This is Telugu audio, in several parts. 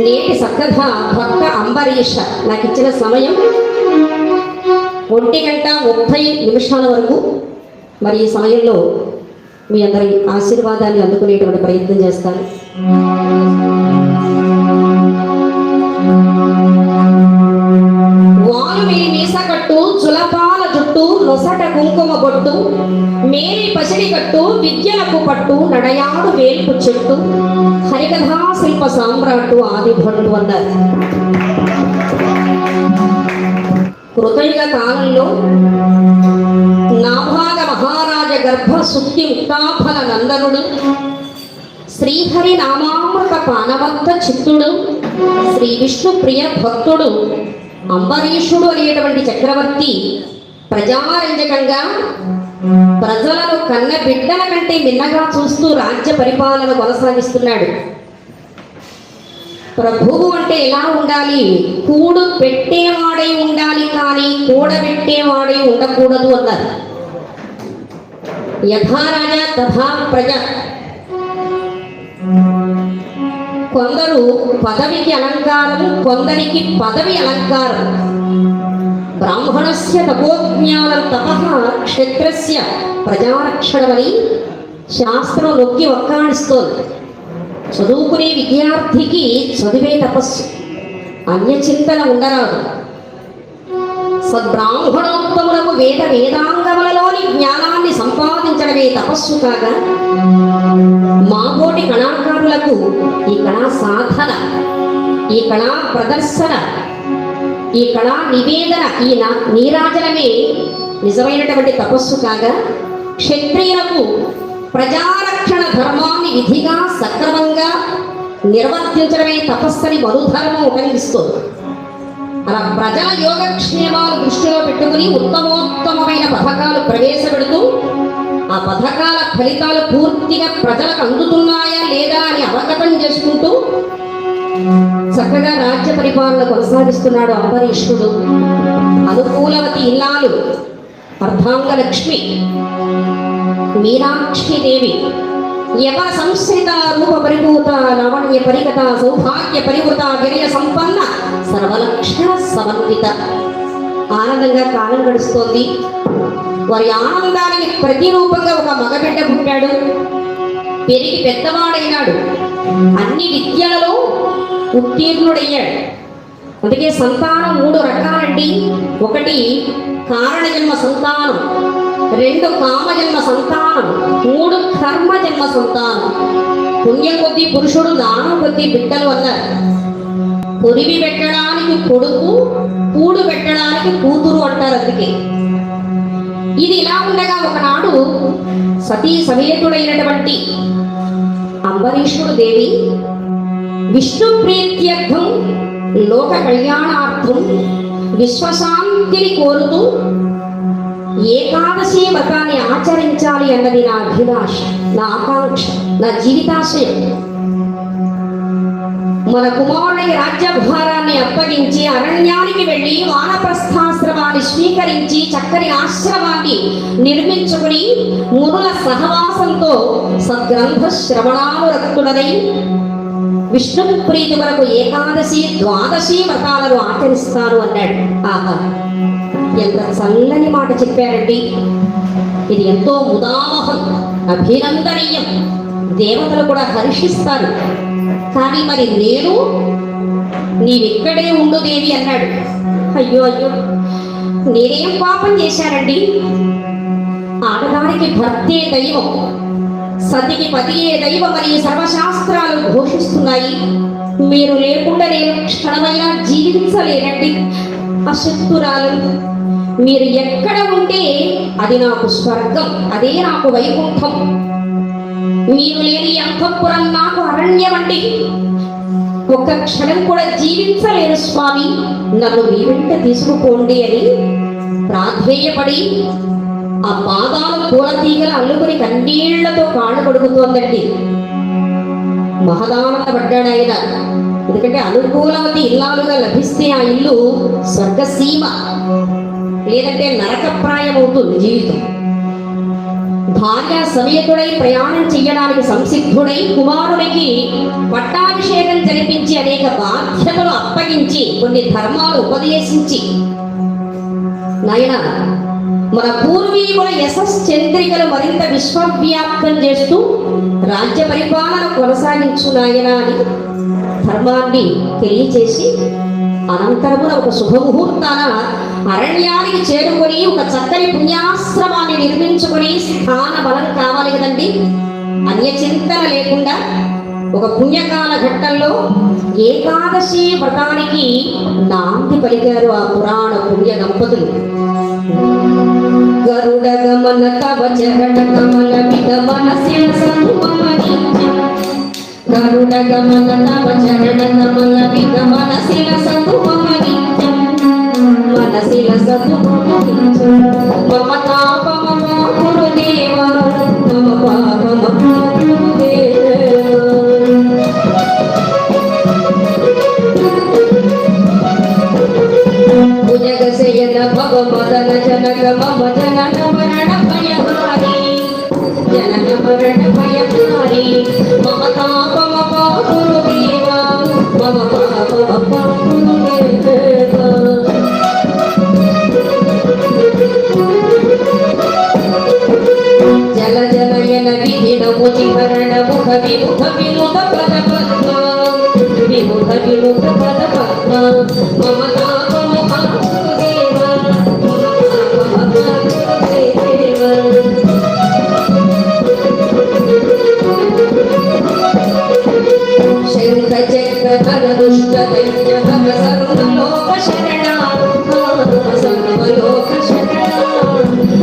నేటి సక్కథ భక్త అంబరీష నాకు ఇచ్చిన సమయం 1:30 వరకు. మరి ఈ సమయంలో మీ అందరి ఆశీర్వాదాన్ని అందుకునేటువంటి ప్రయత్నం చేస్తాను. వాలుమిలి మీసకట్టు, చులపాల జుట్టు, నొసట కుంకుమ బొట్టు, మేరీ పసిడి కట్టు, విద్యలకు పట్టు, నడయాడు వేల్పు చెట్టు, హరికథా శిల్ప సామ్రాట్టు ఆది భట్టు అన్నారు. కృతయుగ కాలంలో నాభాగ మహారాజ గర్భ సుక్తి ముక్తాఫల నందనుడు, శ్రీహరి నామామృత పానవంత చిత్తుడు, శ్రీ విష్ణు ప్రియ భక్తుడు అంబరీషుడు అనేటువంటి చక్రవర్తి ప్రజారంజకంగా ప్రజలను కన్న బిడ్డల కంటే మిన్నగా చూస్తూ రాజ్య పరిపాలన కొనసాగిస్తున్నాడు. ప్రభువు అంటే ఎలా ఉండాలి? కూడు పెట్టేవాడై ఉండాలి, కానీ కూడబెట్టేవాడై ఉండకూడదు అన్నారు. యథా రాజా తథా ప్రజ. కొందరు పదవికి అలంకారం, కొందరికి పదవి అలంకారం. బ్రాహ్మణస్య తపోజ్ఞానం తపః క్షత్రస్య ప్రజారక్షణమని శాస్త్రం నొక్కి ఒక్కాడిస్తోంది. చదువుకునే విద్యార్థికి చదివే తపస్సు, అన్యచింతన ఉండరాదు. సద్బ్రాహ్మణోత్తములకు వేదాంగములలోని జ్ఞానాన్ని సంపాదించడమే తపస్సు కాగా, మాబోటి కళాకారులకు ఈ కళా సాధన, ఈ కళా ప్రదర్శన, ఈ కళా నివేదన, ఈ నీరాజనమే నిజమైనటువంటి తపస్సు కాగా, క్షత్రియులకు ప్రజారక్షణ ధర్మాన్ని విధిగా సక్రమంగా నిర్వర్తించడమే తపస్సుని మరుధర్మం ఉపయోగిస్తుంది. అలా ప్రజల యోగక్షేమాలు దృష్టిలో పెట్టుకుని ఉత్తమోత్తమైన పథకాలు ప్రవేశపెడుతూ ఆ పథకాల ఫలితాలు పూర్తిగా ప్రజలకు అందుతున్నాయా లేదా అని అవగతం చేసుకుంటూ చక్కగా రాజ్య పరిపాలన కొనసాగిస్తున్నాడు అంబరీషుడు. అనుకూలవతి ఇల్లాలు అర్ధాంగలక్ష్మి మీనాక్షిదేవి యవ సంశ్రిత రూప పరిభూత లావణ్య పరిగత సౌభాగ్య పరివృత వినయ సంపన్న సర్వలక్షణ సమన్విత. ఆనందంగా కాలం గడుస్తోంది. వారి ఆనందానికి ప్రతిరూపంగా ఒక మగబిడ్డ పుట్టాడు. పెరిగి పెద్దవాడైనాడు. అన్ని విద్యలలో ఉత్తీర్ణుడయ్యాడు. అందుకే సంతానం 3 రకాలండి. 1 కారణజన్మ సంతానం, 2 కామజన్మ సంతానం, 3 కర్మజన్మ సంతానం. పుణ్యం కొద్దీ పురుషుడు, దానం కొద్దీ బిడ్డలు అన్నారు. పొరివి పెట్టడానికి కొడుకు, కూడు పెట్టడానికి కూతురు అంటారు. అందుకే ఇది ఇలా ఉండగా ఒకనాడు సతీ సమేతుడైనటువంటి అంబరీషుడు దేవి విష్ణు ప్రీత్యర్థం, లోక కళ్యాణార్థం, విశ్వశాంతిని కోరుతూ ఏకాదశి వ్రతాన్ని ఆచరించాలి అన్నది నా అభిలాష, నా ఆకాంక్ష, నా జీవితాశయం. మన కుమారుడి రాజ్యభారాన్ని అప్పగించి అరణ్యానికి వెళ్ళి వానప్రస్థాశ్రమాన్ని స్వీకరించి చక్కని ఆశ్రమాన్ని నిర్మించుకుని మునుల సహవాసంతో సద్గ్రంథ శ్రవణానురక్తుడనై విష్ణు ప్రీతి వరకు ఏకాదశి, ద్వాదశి వ్రతాలను ఆచరిస్తాను అన్నాడు. ఆహా, ఎంత చల్లని మాట చెప్పారండి. ఇది ఎంతో ముదావహం, అభినందనీయం. దేవతలు కూడా హర్షిస్తారు. కానీ మరి నేను నీవిక్కడే ఉండు దేవి అన్నాడు. అయ్యో అయ్యో, నేనేం పాపం చేశానండి? ఆడదానికి భర్తే దైవం, సతికి పతియే దైవం అని సర్వశాస్త్రాలు ఘోషిస్తున్నాయి. మీరు లేకుండా నేను క్షణమైనా జీవించలేనండి. అశక్తురాలు. మీరు ఎక్కడ ఉంటే అది నాకు స్వర్గం, అదే నాకు వైకుంఠం. మీరు లేని అంతఃపురం నాకు అరణ్యం అండి. ఒక్క క్షణం కూడా జీవించలేను స్వామి, నన్ను మీ వెంట తీసుకుపోండి అని ప్రాధేయపడి ఆ పాదాలు పూల తీగలు అల్లుకుని కన్నీళ్లతో కాళ్ళు కడుగుతోందండి. మహదానందపడ్డాడు ఆయన. ఎందుకంటే అనుకూలవతి ఇల్లాలుగా లభిస్తే ఆ ఇల్లు స్వర్గసీమ, లేదంటే నరకప్రాయం అవుతుంది జీవితం. భార్య సమేతుడై ప్రయాణం చెయ్యడానికి సంసిద్ధుడై కుమారుడికి పట్టాభిషేకం జరిపించి అనేక బాధ్యతలు అప్పగించి కొన్ని ధర్మాలు ఉపదేశించి, నాయన మన పూర్వీకుల యశశ్చంద్రికలు మరింత విశ్వవ్యాప్తం చేస్తూ రాజ్య పరిపాలన కొనసాగించు నాయన అని ధర్మాన్ని తెలియచేసి, అనంతరమున ఒక శుభముహూర్తాన అరణ్యానికి చేరుకొని ఒక చక్కని పుణ్యాశ్రమాన్ని నిర్మించుకొని స్థాన బలం కావాలి కదండి. అన్యచింతన లేకుండా ఒక పుణ్యకాల ఘట్టంలో ఏకాదశి వ్రతానికి నాంది పలికారు ఆ పురాణ పుణ్య దంపతులు. గరుడ గమన తవ చరణ కమల విగమన శిరసనుమని, గరుడ గమన తవ చరణ కమల విగమన శిరసనుమని, మనసిల సతుమని మమ తాపమ గురుదేవ మమ పాపమ భుజగశయన భవ మదన జనక మమ జనన మరణ భయహారి, జనన మరణ భయహారి మమ తాపమ గురుదేవ మమ పాపమ గురుదేవ. జల జలయన విధిన ముచిహరణ ముఖ విముఖ విముఖ పద పద్మ, విముఖ విముఖ పద పద్మ మమ తాపమ గురుదేవ మమ పాపమ గురుదేవ. శంఖ చక్ర ధర దుష్ట దైత్య హర సర్వలోక శరణ, సర్వలోక శరణ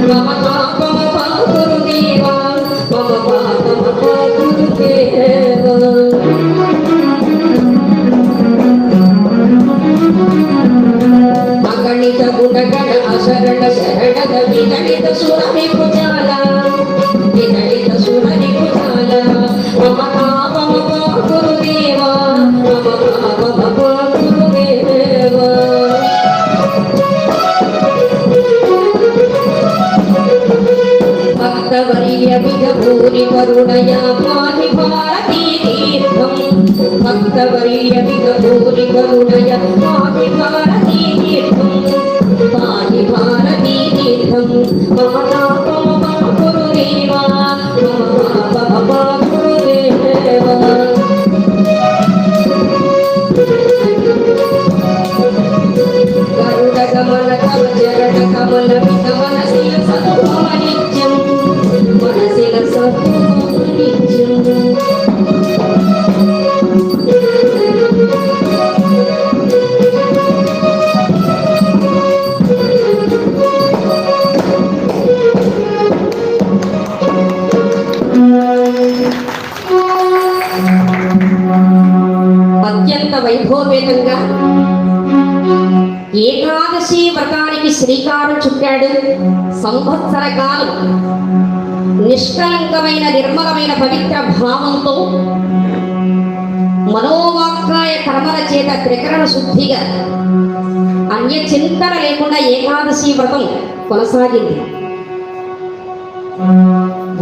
మమ పాపమ గురుదేవ మమ పాపమ గురుదేవ. అగణిత గుణగణ అశరణ శరణద విగణిత సురని భుజాల, విగణిత సురని భుజాల మమ పాపమ గురుదేవ మమ పాపమ గురుదేవ. భక్తవర్య విగభూరి కరుణయ పాహి భారతీ తీర్థం, భక్తవర్య విగభూరి కరుణయ పాహి భారతీ తీర్థం, పాహి భారతీ తీర్థం మమ తాపమ గురుదేవ మమ పాపమ గురుదేవ. గరుడ గమన తవ చరణ కమల విగమన శిల సతుమనిత్యం, మనసిల సతుమనిత్యం. అత్యంత వైభవపేతంగా ఏకాదశి వ్రతానికి శ్రీకారం చుట్టాడు. సంవత్సర కాలం నిష్కలంకమైన నిర్మలమైన పవిత్ర భావంతో మనోవాక్కాయ కర్మల చేత త్రికరణ శుద్ధిగా అన్య చింతన లేకుండా ఏకాదశి వ్రతం కొనసాగింది.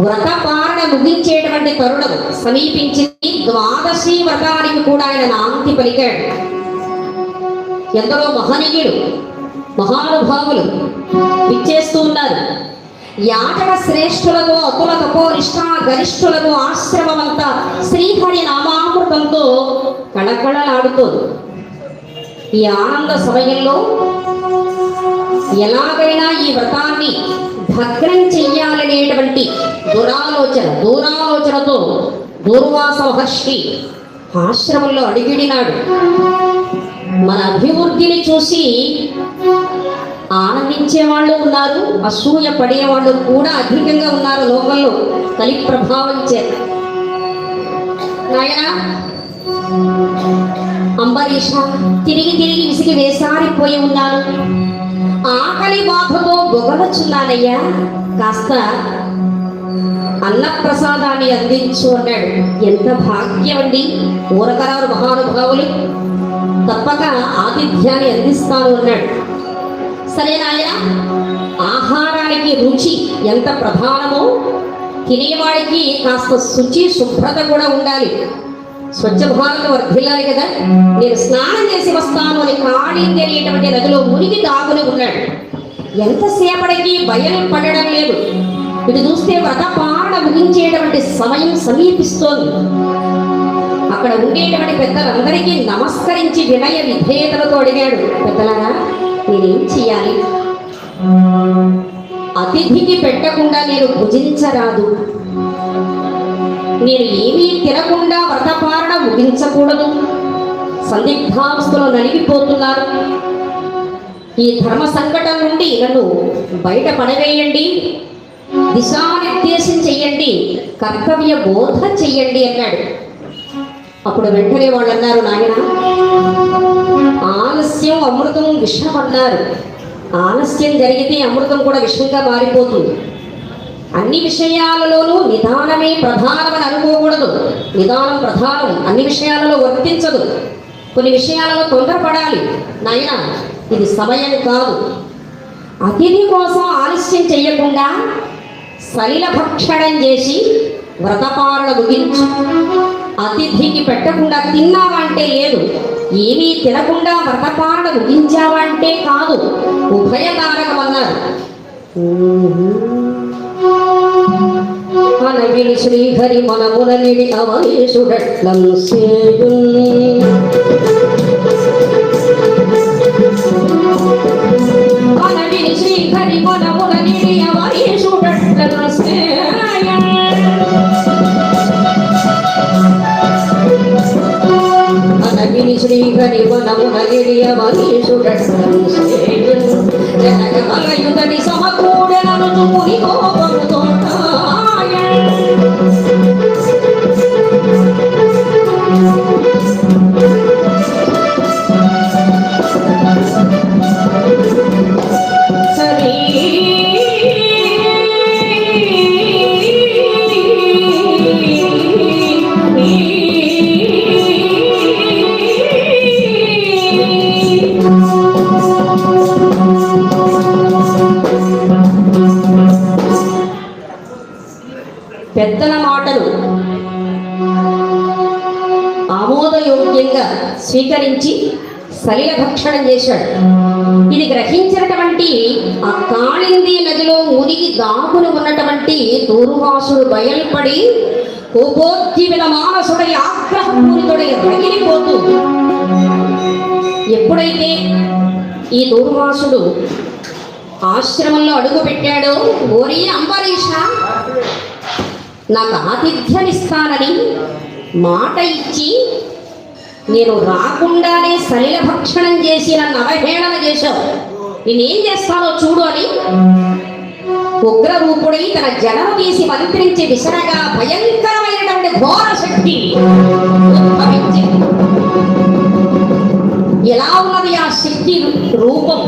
వ్రత పారణ ముగించేటువంటి తరుణం సమీపించింది. ద్వాదశి వ్రతానికి కూడా ఆయన నాంది పలికాడు. ఎందరో మహనీయులు మహానుభావులు విచ్చేస్తూ ఉన్నారు. యాచక శ్రేష్ఠులతో అతుల తపోనిష్టా గరిష్ఠులతో ఆశ్రమమంతా శ్రీహరి నామామృతంతో కళకళలాడుతోంది. ఈ ఆనంద సమయంలో ఎలాగైనా ఈ వ్రతాన్ని భగ్నం చెయ్యాలనేటువంటి దూరాలోచనతో దూర్వాస మహర్షి ఆశ్రమంలో అడిగిడినాడు. మన అభివృద్ధిని చూసి ఆనందించే వాళ్ళు ఉన్నారు, అసూయ పడేవాళ్ళు కూడా అధికంగా ఉన్నారు లోకంలో కలి ప్రభావం చేత. నాయనా అంబరీష, తిరిగి తిరిగి విసిగి వేసారిపోయి ఉన్నాను. ఆకలి బాధతో బొగలచున్నానయ్యా, కాస్త అన్నప్రసాదాన్ని అందించు అన్నాడు. ఎంత భాగ్యం అండి! ఊరకరారు మహానుభావులు, తప్పక ఆతిథ్యాన్ని అందిస్తాను అన్నాడు. సరే నాయన, ఆహారానికి రుచి ఎంత ప్రధానమో తినేవాడికి కాస్త శుచి శుభ్రత కూడా ఉండాలి. స్వచ్ఛ భారత వర్ధిల్లాలి కదా. నేను స్నానం చేసి వస్తాను అని కాళింది అనేటువంటి నదిలో మునిగి దాగుని ఉన్నాడు. ఎంతసేపటికి బయలుపడడం లేదు. ఇది చూస్తే వ్రతపారణ ముగించేటువంటి సమయం సమీపిస్తోంది. అక్కడ ఉండేటువంటి పెద్దలందరికీ నమస్కరించి వినయ విధేయతలతో అడిగాడు, పెద్దలారా నేనేం చెయ్యాలి? అతిథికి పెట్టకుండా నేను భుజించరాదు, నేను ఏమీ తినకుండా వ్రతపారణ ముగించకూడదు, సందిగ్ధావస్థలో నలిగిపోతున్నారు. ఈ ధర్మ సంకటం నుండి నన్ను బయట పడవేయండి, దిశానిర్దేశం చెయ్యండి, కర్తవ్య బోధ చెయ్యండి అన్నాడు. అప్పుడు వెంటనే వాళ్ళు అన్నారు, నాయన ఆలస్యం అమృతం విషం అన్నారు. ఆలస్యం జరిగితే అమృతం కూడా విషంగా మారిపోతుంది. అన్ని విషయాలలోనూ నిదానమే ప్రధానమని అనుకోకూడదు. నిదానం ప్రధానం, అన్ని విషయాలలో వర్తించదు. కొన్ని విషయాలలో తొందరపడాలి. నాయన ఇది సమయం కాదు. అతిథి కోసం ఆలస్యం చెయ్యకుండా సలిల భక్షణం చేసి వ్రతపారణ ముగించు. అతిథికి పెట్టకుండా తిన్నావంటే లేదు, ఏమీ తినకుండా వ్రతపారణ ముగించావంటే కాదు, ఉభయతారకమన్నారు. అనగిలి శ్రీహరి మనముననిడి అవయేషుడట్లం సేయున్ అనగిలి శ్రీహరి మనముననిడి అవయేషుడట్లం సేయున్ అనగిలి శ్రీహరి మనముననిడి అవయేషుడట్లం సేయున్ జనగమలయుదని సమకూడెనను ముని కోపముతో పెద్దల మాటలు ఆమోదయోగ్యంగా స్వీకరించి సలిల భక్షణం చేశాడు. ఇది గ్రహించినటువంటి ఆ కాళింది నదిలో మునిగి దాగుని ఉన్నటువంటి దూర్వాసుడు బయల్పడి కోపోద్దివిన మానసుడై ఆగ్రహపూరితుడై రగిలిపోతూ, ఎప్పుడైతే ఈ దూర్వాసుడు ఆశ్రమంలో అడుగు పెట్టాడో, ఓరి అంబరీష నాకు ఆతిథ్యమిస్తానని మాట ఇచ్చి నేను రాకుండానే సలిల భక్షణం చేసి నన్ను అవహేళన చేశావు, నేనేం చేస్తానో చూడు అని ఉగ్రరూపుడై తన జడను తీసి మంత్రించి విసరగా భయంకరమైనటువంటి ఘోర శక్తి ఉద్భవించింది. ఎలా ఉన్నది ఆ శక్తి రూపం?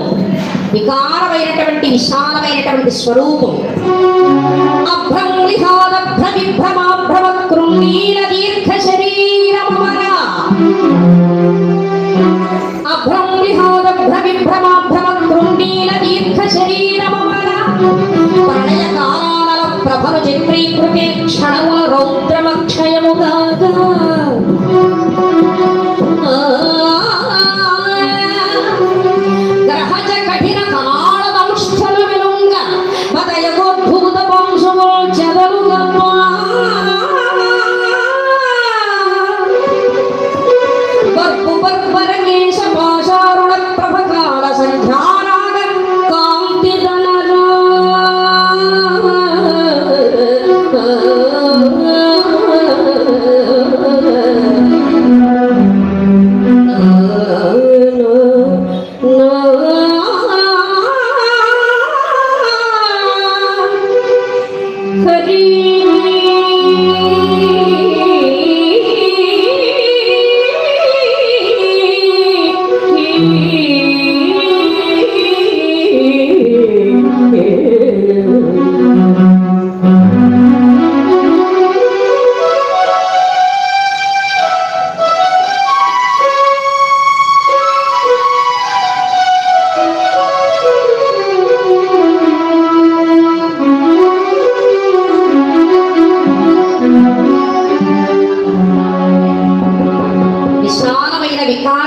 వికారమైనటువంటి విశాలమైనటువంటి స్వరూపం. అభ్రంలిహాదభ్ర విభ్రమాభ్రమ కృంగీల దీర్ఘ శరీరమన అభ్రంలిహాదభ్ర విభ్రమాభ్రమ కృంగీల దీర్ఘ శరీరమన ప్రణయ కాలాల ప్రభను చక్రీకృతే క్షణముల రౌద్రమక్షయముగాగా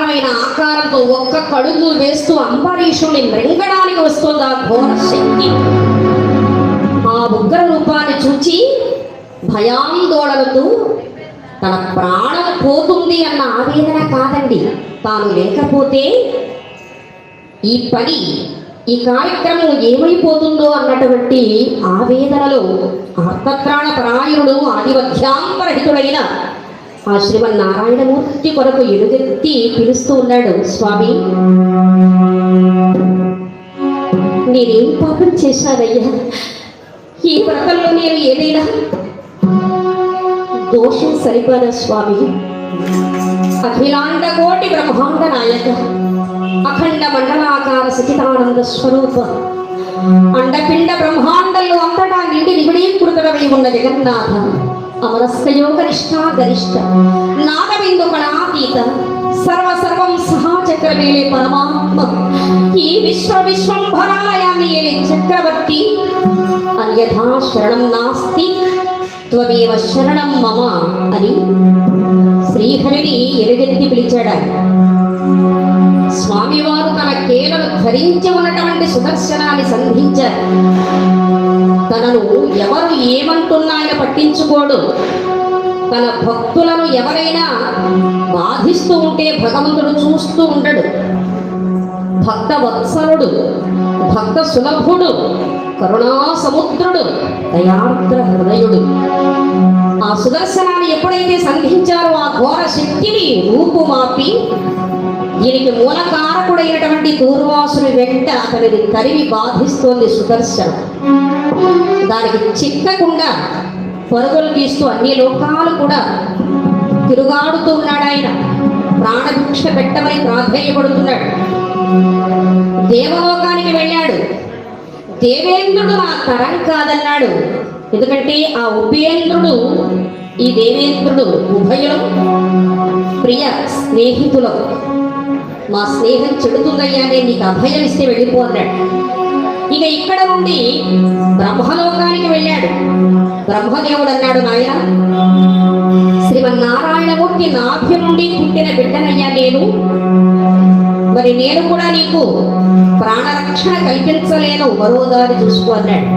విస్తారమైన ఆకారంతో ఒక్క కడుగు వేస్తూ అంబరీషుని మృంగడానికి వస్తుంది ఆ ఘోర శక్తి. ఆ ఉగ్ర రూపాన్ని చూచి భయాందోళనతో తన ప్రాణం పోతుంది అన్న ఆవేదన కాదండి, తాను లేకపోతే ఈ పని ఈ కార్యక్రమం ఏమైపోతుందో అన్నటువంటి ఆవేదనలో ఆర్తత్రాణ పరాయణుడు ఆదివధ్యాంతరహితుడైన ఆ శ్రీమన్నారాయణమూర్తి కొరకు ఎలుగెత్తి పిలుస్తూ ఉన్నాడు. స్వామి, నేనేం పాపం చేశానయ్యా? ఈ వ్రతంలో నేను ఏదైనా దోషం సరిపోనా స్వామి? అఖిలాండ కోటి బ్రహ్మాండ నాయక, అఖండ మండలాకార సచితానంద స్వరూప, అండపిండ బ్రహ్మాండంలో అంతటా నిండి నిబిడీకృతమై ఉన్న జగన్నాథ, అమరస్థయోగ నిష్ఠా గరిష్ట, నాగబిందు కణాతీత, సర్వం సహాచక్రమేలే పరమాత్మ, ఈ విశ్వంభరాలయాన్ని ఏలే చక్రవర్తి, అన్యథా శరణం నాస్తి త్వమేవ శరణం మమ అని శ్రీహరిని ఎలుగెత్తి పిలిచాడు. స్వామివారు తన కేలను ధరించి ఉన్నటువంటి సుదర్శనాన్ని సంధించారు. తనను ఎవరు ఏమంటున్నాయని పట్టించుకోడు. తన భక్తులను ఎవరైనా బాధిస్తూ ఉంటే భగవంతుడు చూస్తూ ఉండడు. భక్త వత్సలుడు, భక్త సులభుడు, కరుణా సముద్రుడు, దయార్ద్ర హృదయుడు. ఆ సుదర్శనాన్ని ఎప్పుడైతే సంధించారో ఆ ఘోర శక్తిని రూపుమాపి దీనికి మూలకారకుడైనటువంటి దూర్వాసుని వెంట అతనిని తరిమి బాధిస్తోంది సుదర్శనం. దానికి చిక్కకుండా పరుగులు తీస్తూ అన్ని లోకాలు కూడా తిరుగాడుతూ ఉన్నాడు. ఆయన ప్రాణభిక్ష పెట్టమని ప్రాధేయపడుతున్నాడు. దేవలోకానికి వెళ్ళాడు. దేవేంద్రుడు నా తరం కాదన్నాడు. ఎందుకంటే ఆ ఉపేంద్రుడు ఈ దేవేంద్రుడు ఉభయులు ప్రియ స్నేహితులు. మా స్నేహం చెడుతుందయ్యా, నేను నీకు అభయం ఇస్తే వెళ్ళిపో అన్నాడు. ఇక ఇక్కడ నుండి బ్రహ్మలోకానికి వెళ్ళాడు. బ్రహ్మదేవుడు అన్నాడు, నాయన శ్రీమన్నారాయణమూర్తి నాభి నుండి పుట్టిన బిడ్డనయ్యా నేను, మరి నేను కూడా నీకు ప్రాణరక్షణ కల్పించలేను, మరో దారి చూసుకో అన్నాడు.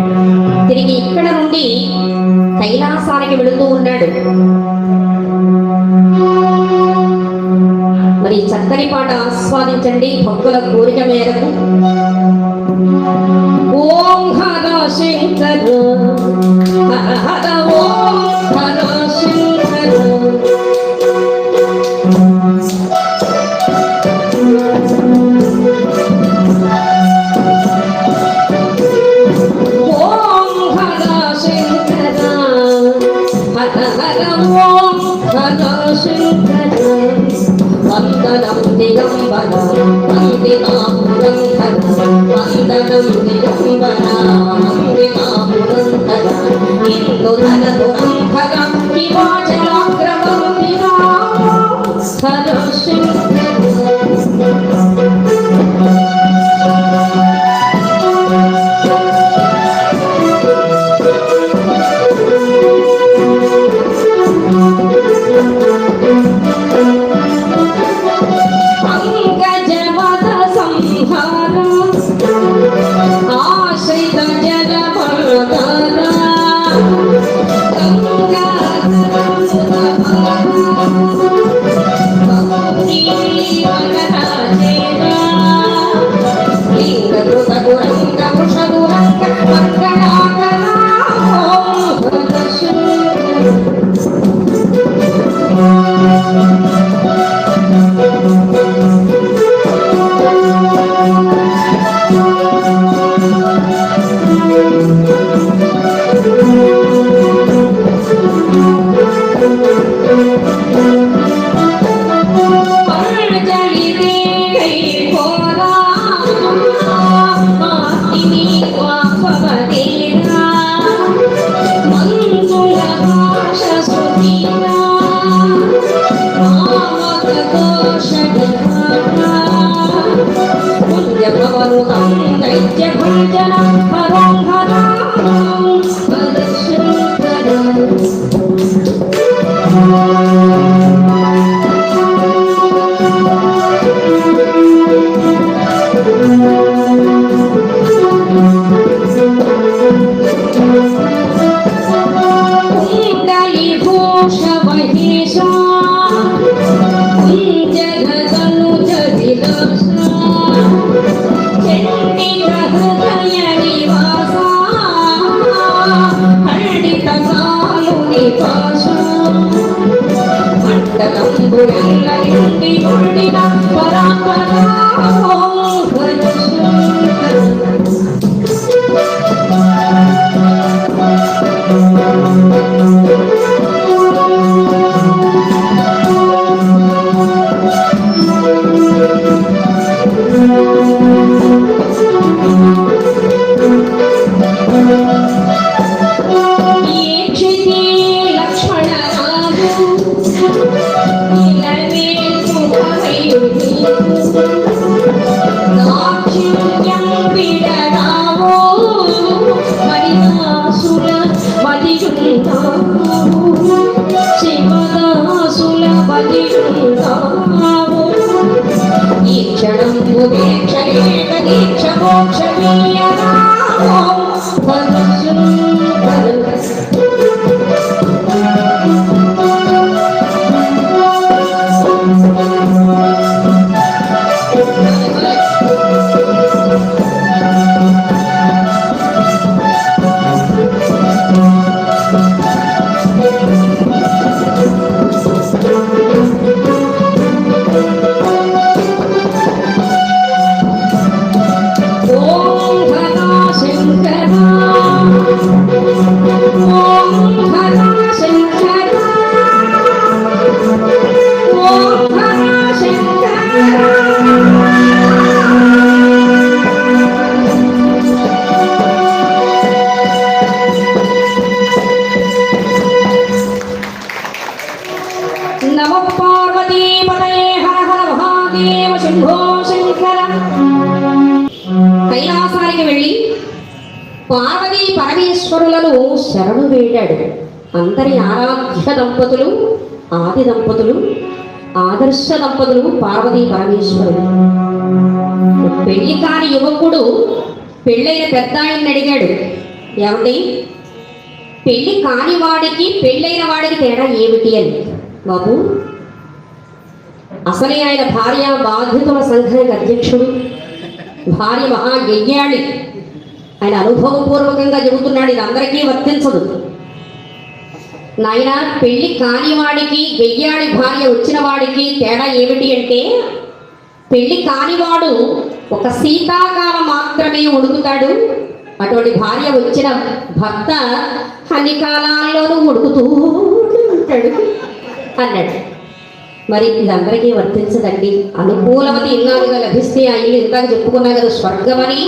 తిరిగి ఇక్కడ నుండి కైలాసానికి వెళుతూ ఉన్నాడు. మరి చక్కని పాట ఆస్వాదించండి భక్తుల కోరిక మేరకు. ఓం హర శంకర హర హర ఓం హర శంకర ఓం హర శంకర హర హర ఓం హర శంకర వందనం దిగంబర వందినాపురంధర వందనం దిగంబర వందినాపురంధర ఇందుధర దురంధర హిమాచలాగ్రవర్తిన హర శంకర. కైలాసానికి వెళ్ళి పార్వతీ పరమేశ్వరులను శరణు వేడాడు. అందరి ఆరాధ్య దంపతులు, ఆది దంపతులు, ఆదర్శ దంపతులు పార్వతీ పరమేశ్వరులు. పెళ్లి కాని యువకుడు పెళ్ళైన పెద్ద ఆయన్ని అడిగాడు, ఏమండి పెళ్లి కాని వాడికి పెళ్ళైన వాడికి తేడా ఏమిటి అని. బాబు, అసలే ఆయన భార్య బాధితుల సంఘానికి అధ్యక్షుడు, భార్య మహా గెయ్యాళి. ఆయన అనుభవపూర్వకంగా చెబుతున్నాడు, ఇది అందరికీ వర్తించదు. నాయన పెళ్లి కాని వాడికి గెయ్యాడి భార్య వచ్చిన వాడికి తేడా ఏమిటి అంటే, పెళ్లి కానివాడు ఒక శీతాకాలం మాత్రమే ఉడుకుతాడు, అటువంటి భార్య వచ్చిన భర్త అన్ని కాలాల్లోనూ ఉడుకుతూ ఉంటాడు అన్నాడు. మరి ఇది అందరికీ వర్తించదండి. అనుకూలమని ఇన్నాళ్ళుగా లభిస్తే ఆ ఇల్లు ఇందాక చెప్పుకున్నా కదా స్వర్గమని.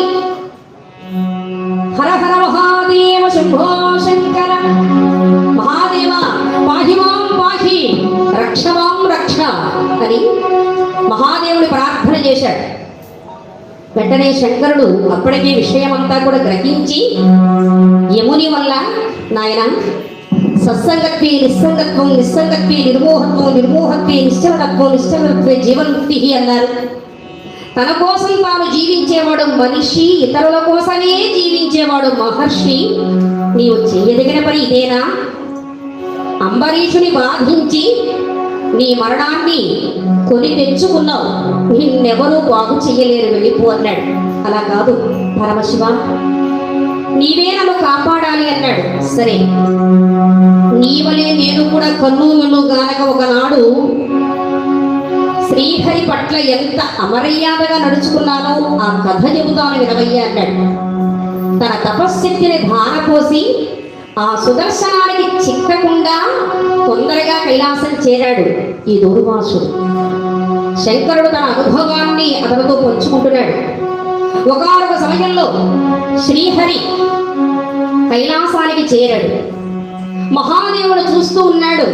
హర హర మహాదేవ శంభో శంకర. మహాదేవ పాహిమాం పాహి, రక్షమాం రక్ష అని మహాదేవుడి ప్రార్థన చేశాడు. వెంటనే శంకరుడు అప్పటికే విషయమంతా కూడా గ్రహించి యముని వల్ల, నాయన సత్సంగత్వే నిస్సంగత్వం, నిస్సంగత్వే నిర్మోహత్వం, నిర్మోహత్వే నిశ్చలతత్వం, నిశ్చలతత్వే జీవన్ముక్తి అన్నారు. తన కోసం తాను జీవించేవాడు మనిషి, ఇతరుల కోసమే జీవించేవాడు మహర్షి. నీవు చేయదగిన పని ఇదేనా? అంబరీషుని బాధించి నీ మరణాన్ని కొని తెచ్చుకున్నావు, నిన్నెవరూ బాగు చెయ్యలేరు, వెళ్ళిపో అన్నాడు. అలా కాదు పరమశివ, నీవే నన్ను కాపాడాలి అన్నాడు. సరే, నీవలే నేను కూడా కన్ను విన్ను గానక ఒకనాడు శ్రీహరి పట్ల ఎంత అమర్యాదగా నడుచుకున్నానో ఆ కథ చెబుతాను వినవయ్యా అన్నాడు. తన తపశ్శక్తిని ధారపోసి ఆ సుదర్శనానికి చిక్కకుండా తొందరగా కైలాసం చేరాడు ఈ దూర్వాసుడు. శంకరుడు తన అనుభవాన్ని అతనితో పంచుకుంటున్నాడు. ఒకానొక సమయంలో శ్రీహరి కైలాసానికి చేరాడు. మహాదేవుడు చూస్తూ ఉన్నాడు.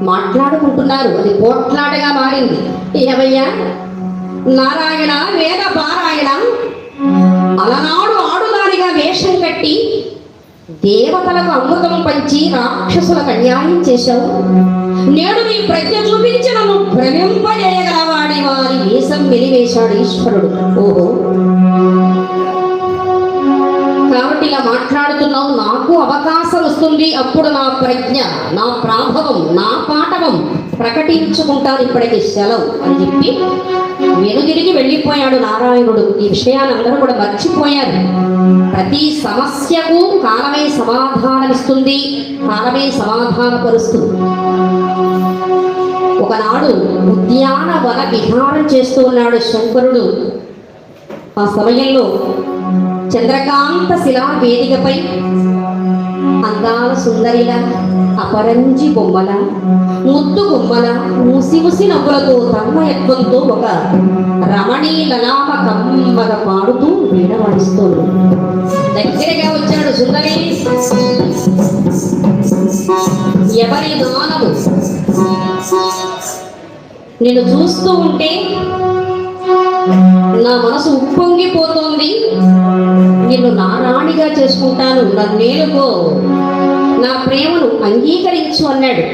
మాట్లాడుకుంటున్నారు, అది పోట్లాటగా మారింది. ఏమయ్యా నారాయణ వేద పారాయణ, అలనాడు ఆడుదానిగా వేషం కట్టి దేవతలకు అమృతం పంచి రాక్షసులకు అన్యాయం చేశావు. నేడు నీ ప్రజ్ఞ చూపించి నన్ను భ్రమింపజేయగలవాడి వారి వీస కొంచెం వెలివేశాడు ఈశ్వరుడు. ఓహో, కాబట్టి ఇలా మాట్లాడుతున్నావు, నాకు అవకాశం వస్తుంది, అప్పుడు నా ప్రజ్ఞ, నా ప్రాభవం, నా పాఠవం ప్రకటించుకుంటాను, ఇప్పటికి సెలవు అని చెప్పి వెనుదిరిగి వెళ్ళిపోయాడు నారాయణుడు. ఈ విషయాన్ని అందరూ కూడా మర్చిపోయారు. ప్రతి సమస్యకు కాలమే సమాధానమిస్తుంది, కాలమే సమాధానపరుస్తుంది. ఒకనాడు ఉద్యానవన విహారం చేస్తూ ఉన్నాడు శంకరుడు. ఆ సమయంలో చంద్రకాంత శిలా వేదికపై అందాల సుందరిల, అపరంజి బొమ్మల, ముద్దు బొమ్మల, ముసి ముసి నవ్వులతో తన్మయత్వంతో ఒక రమణీలనామ కమ్మగ పాడుతూ వీణవాడిస్తోంది. దగ్గరగా వచ్చాడు సుందరి. ఎవరి దానము నేను చూస్తూ ఉంటే నా మనసు ఉప్పొంగిపోతోంది, నిన్ను నా రాణిగా చేసుకుంటాను, నన్నేలుకో, నా ప్రేమను అంగీకరించు అన్నాడు.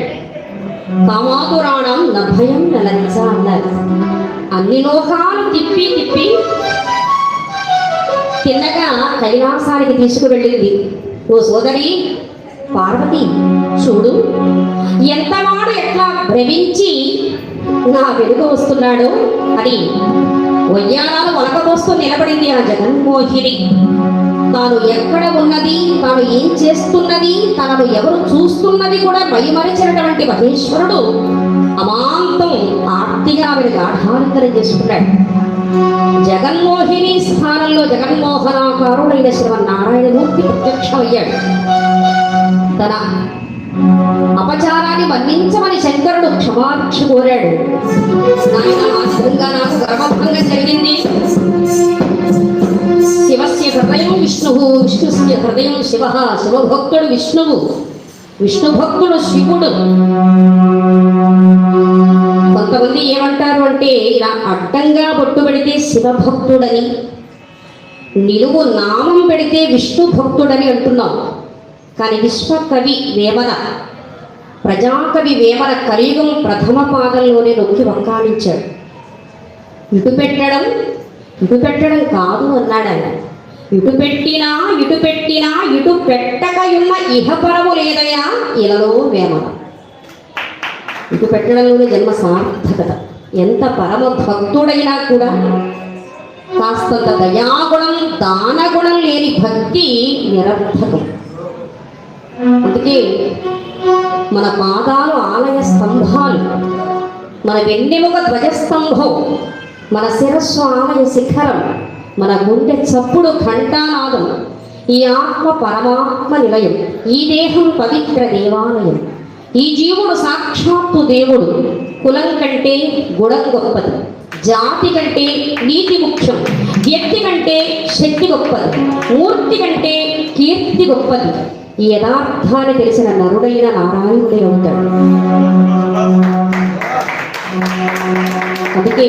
కామాతురాణం నా భయం నా లజ్జ అన్నారు. అన్ని లోకాలు తిప్పి తిప్పి తిన్నగా కైలాసానికి తీసుకువెళ్ళింది. ఓ సోదరి పార్వతి, చూడు ఎంతవాడు ఎట్లా భ్రమించి నా వెనుక వస్తున్నాడు అని వయ్యారాలు వలకబోస్తూ నిలబడింది ఆ జగన్మోహిని. తాను ఎక్కడ ఉన్నది, తాను ఏం చేస్తున్నది, తనను ఎవరు చూస్తున్నది కూడా మైమరిచినటువంటి మహేశ్వరుడు అమాంతం ఆర్తిగా ఆవిడ గాఢాలింగనం చేసుకున్నాడు. జగన్మోహిని స్థానంలో జగన్మోహనాకారుడైన శ్రీమన్నారాయణమూర్తి ప్రత్యక్షమయ్యాడు. తన అపచారాన్ని మన్నించమని శంకరుడు క్షమాభిక్ష కోరాడు. నాయన, ఆ విధంగా నాకు గర్భభంగం జరిగింది. శివస్య హృదయం విష్ణువు, విష్ణుస్య హృదయం శివ. శివభక్తుడు విష్ణువు, విష్ణుభక్తుడు శివుడు. కొంతమంది ఏమంటారు అంటే, ఇలా అడ్డంగా బొట్టు పెడితే శివభక్తుడని, నిలువు నామం పెడితే విష్ణు భక్తుడని అంటున్నాం. కానీ విశ్వకవి వేమన, ప్రజాకవి వేమన కలియుగం ప్రథమ పాదంలోనే నొక్కి వక్కాణించాడు. ఇటు పెట్టడం కాదు అన్నాడు ఆయన. ఇటు పెట్టినా ఇటు పెట్టకయున్న ఇహపరము లేదయా ఇలలో వేమన. ఇటు పెట్టడంలోనే జన్మ సార్థకత. ఎంత పరమ భక్తుడైనా కూడా కాస్తంత దయాగుణం, దానగుణం లేని భక్తి నిరర్థకం. అందుకే మన పాదాలు ఆలయ స్తంభాలు, మన వెన్నెముక ధ్వజస్తంభం, మన శిరస్సు ఆలయ శిఖరం, మన గుండె చప్పుడు ఘంటానాదం. ఈ ఆత్మ పరమాత్మ నిలయం, ఈ దేహం పవిత్ర దేవాలయం, ఈ జీవుడు సాక్షాత్తు దేవుడు. కులం కంటే గుణం గొప్పది, జాతి కంటే నీతి ముఖ్యం, వ్యక్తి కంటే శక్తి గొప్పది, మూర్తి కంటే కీర్తి గొప్పది. ఈ యథార్థాన్ని తెలిసిన నరుడైన నారాయణుడే ఉంటాడు. అందుకే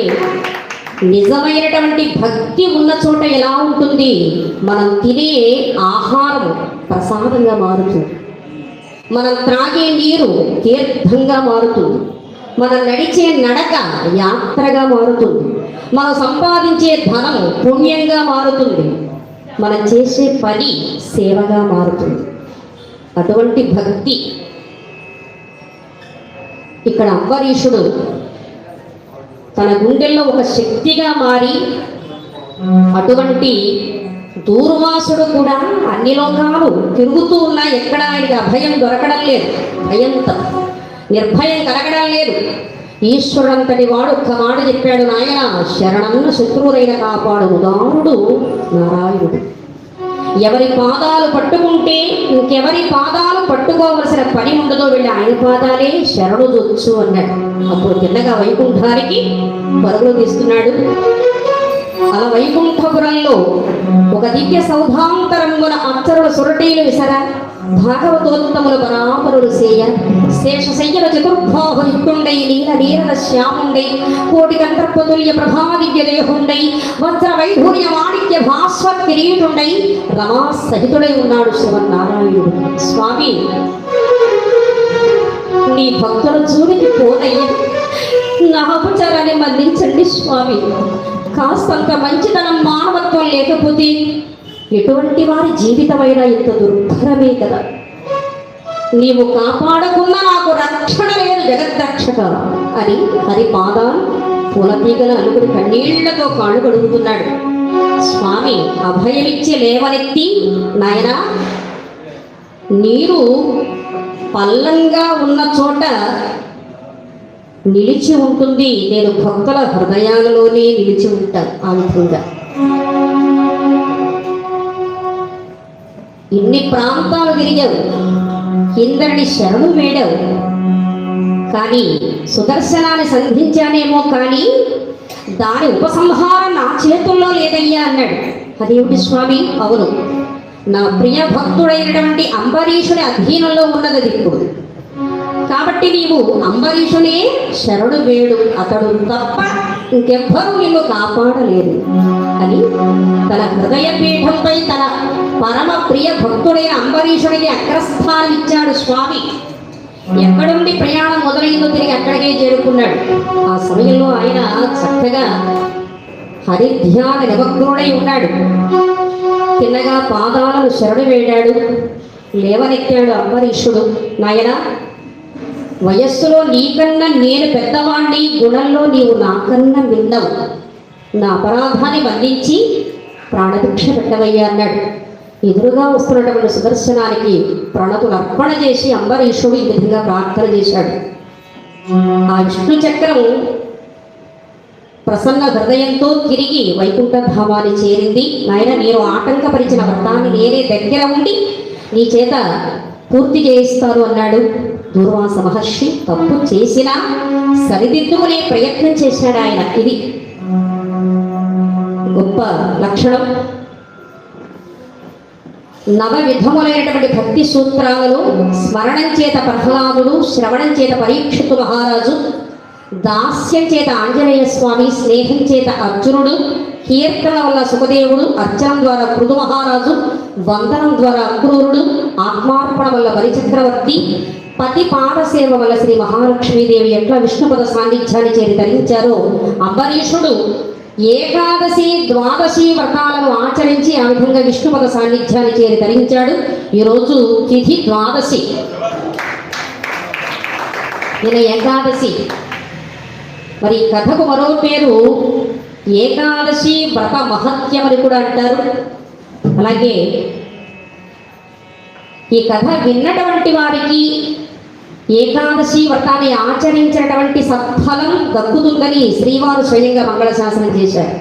నిజమైనటువంటి భక్తి ఉన్న చోట ఎలా ఉంటుంది? మనం తినే ఆహారం ప్రసాదంగా మారుతుంది, మనం త్రాగే నీరు తీర్థంగా మారుతుంది, మనం నడిచే నడక యాత్రగా మారుతుంది, మనం సంపాదించే ధనం పుణ్యంగా మారుతుంది, మనం చేసే పని సేవగా మారుతుంది. అటువంటి భక్తి ఇక్కడ అంబరీషుడు తన గుండెల్లో ఒక శక్తిగా మారి, అటువంటి దూర్వాసుడు కూడా అన్ని లోకాలు తిరుగుతూ ఉన్నా ఎక్కడ ఆయనకి అభయం దొరకడం లేదు, భయంతో నిర్భయం కలగడం లేదు. ఈశ్వరుడంతటి వాడు ఒక్క మాట చెప్పాడు, నాయన శరణన్న శత్రువులైన కాపాడు ఉదారుడు నారాయణుడు. ఎవరి పాదాలు పట్టుకుంటే ఇంకెవరి పాదాలు పట్టుకోవలసిన పని ఉండదో, వెళ్ళి ఆయన పాదాలే శరణు దొచ్చు అన్నాడు. అప్పుడు తిన్నగా వైకుంఠానికి పరుగులు తీస్తున్నాడు. అలా వైకుంఠపురంలో ఒక దివ్య సౌధాంతరంగున అక్షరుల సురటీలు విసర, భాగవతోత్తములు బరాపరులు సేయ, శేషశయ్యల చతుర్భాహ యుక్తుండై, నీల నీరద శ్యాముండై, కోటి కంఠపుతుల్య ప్రభాదివ్య దేహుండై, వజ్ర వైఢూర్య మాణిక్య భాస్వత్ కిరీటుండై, రమా సహితుడై ఉన్నాడు శ్రీమన్నారాయణుడు. స్వామి, నీ భక్తుల చూడికి పోనయ్య, నా అపచారాన్ని మన్నించండి స్వామి. కాస్తంత మంచితనం మానవత్వం లేకపోతే ఎటువంటి వారి జీవితమైనా ఇంత దుర్భరమే కదా. నీవు కాపాడకున్నా నాకు రక్షణ లేదు జగద్రక్షక అని హరి పాదాలు పూలతీగలు అనుకుని కన్నీళ్లతో కాళ్ళు కడుగుతున్నాడు. స్వామి అభయమిచ్చి లేవనెత్తి, నాయనా నీరు పల్లంగా ఉన్న చోట నిలిచి ఉంటుంది, నేను భక్తుల హృదయాలలోనే నిలిచి ఉంటాను. ఆ విధంగా ఇన్ని ప్రాంతాలు తిరిగావు, ఇందరిని శరణు వేడావు, కానీ సుదర్శనాన్ని సంధించానేమో కానీ దాని ఉపసంహారం నా చేతుల్లో లేదయ్యా అన్నాడు. అదేమిటి స్వామి? అవును, నా ప్రియ భక్తుడైనటువంటి అంబరీషుని అధీనంలో ఉన్నది ఇప్పుడు. కాబట్టి నీవు అంబరీషునే శరణు వేడు, అతడు తప్ప ఇంకెవ్వరూ నిన్ను కాపాడలేదు అని తన హృదయ పీఠంపై తన పరమ ప్రియ భక్తుడైన అంబరీషుడికి అగ్రస్థానం ఇచ్చాడు స్వామి. ఎక్కడుండి ప్రయాణం మొదలైందో తిరిగి అక్కడికే చేరుకున్నాడు. ఆ సమయంలో ఆయన చక్కగా హరిధ్యాన నిమగ్నుడై ఉన్నాడు. తిన్నగా పాదాలను శరణు వేడాడు, లేవనెత్తాడు అంబరీషుడు. నాయనా వయస్సులో నీకన్నా నేను పెద్దవాణ్ణి, గుణంలో నీవు నాకన్నా విన్నవు, నా అపరాధాన్ని మన్నించి ప్రాణభిక్ష పెట్టవయ్యా అన్నాడు. ఎదురుగా వస్తున్నటువంటి సుదర్శనానికి ప్రణతులు అర్పణ చేసి అంబరీషుడు ఈ విధంగా ప్రార్థన చేశాడు. ఆ విష్ణు చక్రం ప్రసన్న హృదయంతో తిరిగి వైకుంఠధామాన్ని చేరింది. నాయన నేను ఆటంకపరిచిన వ్రతాన్ని నేనే దగ్గర ఉండి నీ చేత పూర్తి చేయిస్తాను అన్నాడు. దూర్వాస మహర్షి తప్పు చేసినా సరిదిద్దుకునే ప్రయత్నం చేశాడు ఆయన. ఇది గొప్ప లక్షణం. నవ విధములైనటువంటి భక్తి సూత్రాలను స్మరణం చేత ప్రహ్లాదుడు, శ్రవణం చేత పరీక్షితు మహారాజు, దాస్యం చేత ఆంజనేయ స్వామి, స్నేహం చేత అర్జునుడు, కీర్తన వల్ల సుఖదేవుడు, అర్చనం ద్వారా పృథు మహారాజు, వందనం ద్వారా అక్రూరుడు, ఆత్మార్పణ వల్ల బలిచక్రవర్తి, పతి పాదసేవ వల్ల శ్రీ మహాలక్ష్మీదేవి ఎట్లా విష్ణుపద సాన్నిధ్యాన్ని చేరి ధరించారో అంబరీషుడు ఏకాదశి ద్వాదశి వ్రతాలను ఆచరించి ఆ విధంగా విష్ణుపద సాన్నిధ్యాన్ని చేరి ధరించాడు. ఈరోజు తిథి ద్వాదశి, నిన్న ఏకాదశి. మరి కథకు మరో పేరు ఏకాదశి వ్రత మహత్యం అని కూడా అంటారు. అలాగే ఈ కథ విన్నటువంటి వారికి ఏకాదశి వ్రతాన్ని ఆచరించినటువంటి సత్ఫలం దక్కుతుందని శ్రీవారు స్వయంగా మంగళశాసనం చేశారు.